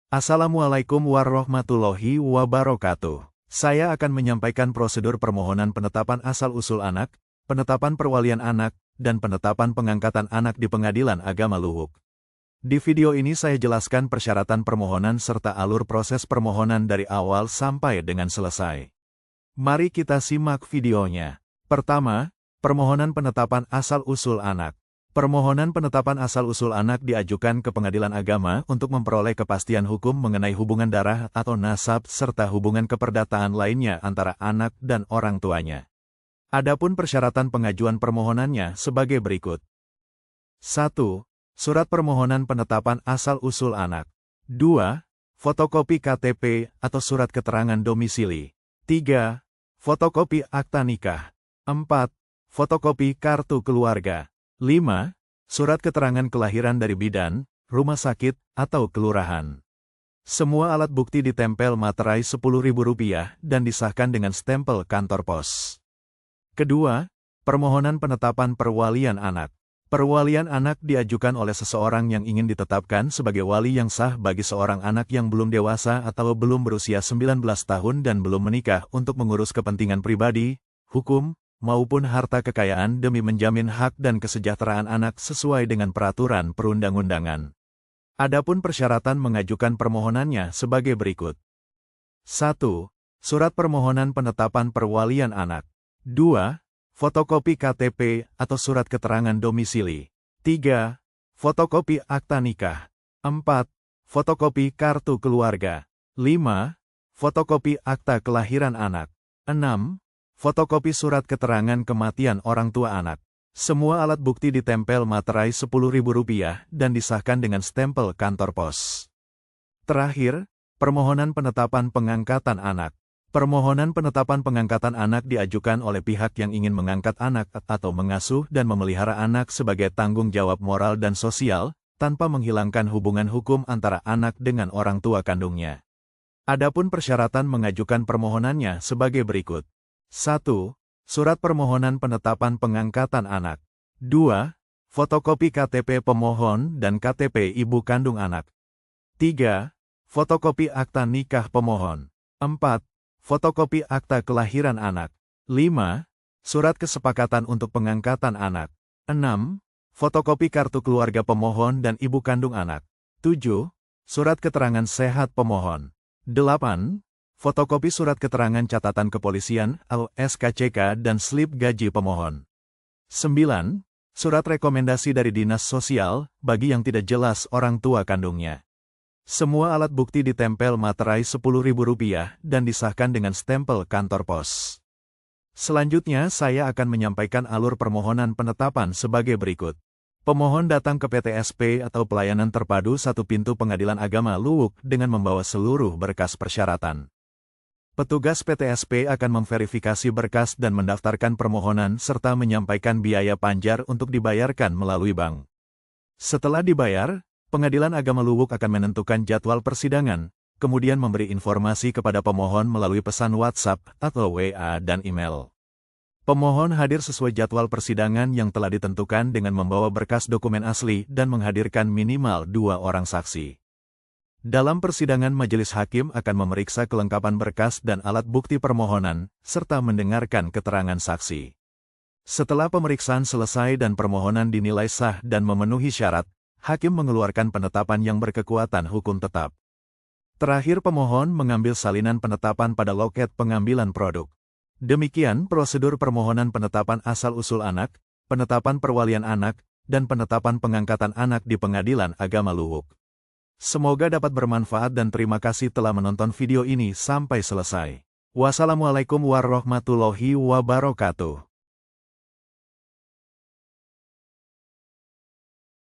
Assalamualaikum warahmatullahi wabarakatuh. Saya akan menyampaikan prosedur permohonan penetapan asal-usul anak, penetapan perwalian anak, dan penetapan pengangkatan anak di Pengadilan Agama Luwuk. Di video ini saya jelaskan persyaratan permohonan serta alur proses permohonan dari awal sampai dengan selesai. Mari kita simak videonya. Pertama, permohonan penetapan asal-usul anak. Permohonan penetapan asal-usul anak diajukan ke Pengadilan Agama untuk memperoleh kepastian hukum mengenai hubungan darah atau nasab serta hubungan keperdataan lainnya antara anak dan orang tuanya. Adapun persyaratan pengajuan permohonannya sebagai berikut. 1. Surat permohonan penetapan asal-usul anak. 2. Fotokopi KTP atau surat keterangan domisili. 3. Fotokopi akta nikah. 4. Fotokopi kartu keluarga. 5. Surat keterangan kelahiran dari bidan, rumah sakit, atau kelurahan. Semua alat bukti ditempel materai Rp10.000 dan disahkan dengan stempel kantor pos. Kedua, permohonan penetapan perwalian anak. Perwalian anak diajukan oleh seseorang yang ingin ditetapkan sebagai wali yang sah bagi seorang anak yang belum dewasa atau belum berusia 19 tahun dan belum menikah untuk mengurus kepentingan pribadi, hukum, maupun harta kekayaan demi menjamin hak dan kesejahteraan anak sesuai dengan peraturan perundang-undangan. Adapun persyaratan mengajukan permohonannya sebagai berikut. 1. Surat permohonan penetapan perwalian anak. 2. Fotokopi KTP atau surat keterangan domisili. 3. Fotokopi akta nikah. 4. Fotokopi kartu keluarga. 5. Fotokopi akta kelahiran anak. 6. Fotokopi surat keterangan kematian orang tua anak. Semua alat bukti ditempel materai Rp10.000 dan disahkan dengan stempel kantor pos. Terakhir, permohonan penetapan pengangkatan anak. Permohonan penetapan pengangkatan anak diajukan oleh pihak yang ingin mengangkat anak atau mengasuh dan memelihara anak sebagai tanggung jawab moral dan sosial, tanpa menghilangkan hubungan hukum antara anak dengan orang tua kandungnya. Adapun persyaratan mengajukan permohonannya sebagai berikut. 1. Surat permohonan penetapan pengangkatan anak. 2. Fotokopi KTP pemohon dan KTP ibu kandung anak. 3. Fotokopi akta nikah pemohon. 4. Fotokopi akta kelahiran anak. 5. Surat kesepakatan untuk pengangkatan anak. 6. Fotokopi kartu keluarga pemohon dan ibu kandung anak. 7. Surat keterangan sehat pemohon. 8. Fotokopi surat keterangan catatan kepolisian atau SKCK dan slip gaji pemohon. 9. Surat rekomendasi dari dinas sosial bagi yang tidak jelas orang tua kandungnya. Semua alat bukti ditempel materai Rp10.000 dan disahkan dengan stempel kantor pos. Selanjutnya saya akan menyampaikan alur permohonan penetapan sebagai berikut. Pemohon datang ke PTSP atau Pelayanan Terpadu Satu Pintu Pengadilan Agama Luwuk dengan membawa seluruh berkas persyaratan. Petugas PTSP akan memverifikasi berkas dan mendaftarkan permohonan serta menyampaikan biaya panjar untuk dibayarkan melalui bank. Setelah dibayar, Pengadilan Agama Luwuk akan menentukan jadwal persidangan, kemudian memberi informasi kepada pemohon melalui pesan WhatsApp atau WA dan email. Pemohon hadir sesuai jadwal persidangan yang telah ditentukan dengan membawa berkas dokumen asli dan menghadirkan minimal 2 orang saksi. Dalam persidangan majelis hakim akan memeriksa kelengkapan berkas dan alat bukti permohonan, serta mendengarkan keterangan saksi. Setelah pemeriksaan selesai dan permohonan dinilai sah dan memenuhi syarat, hakim mengeluarkan penetapan yang berkekuatan hukum tetap. Terakhir pemohon mengambil salinan penetapan pada loket pengambilan produk. Demikian prosedur permohonan penetapan asal-usul anak, penetapan perwalian anak, dan penetapan pengangkatan anak di Pengadilan Agama Luwuk. Semoga dapat bermanfaat dan terima kasih telah menonton video ini sampai selesai. Wassalamualaikum warahmatullahi wabarakatuh.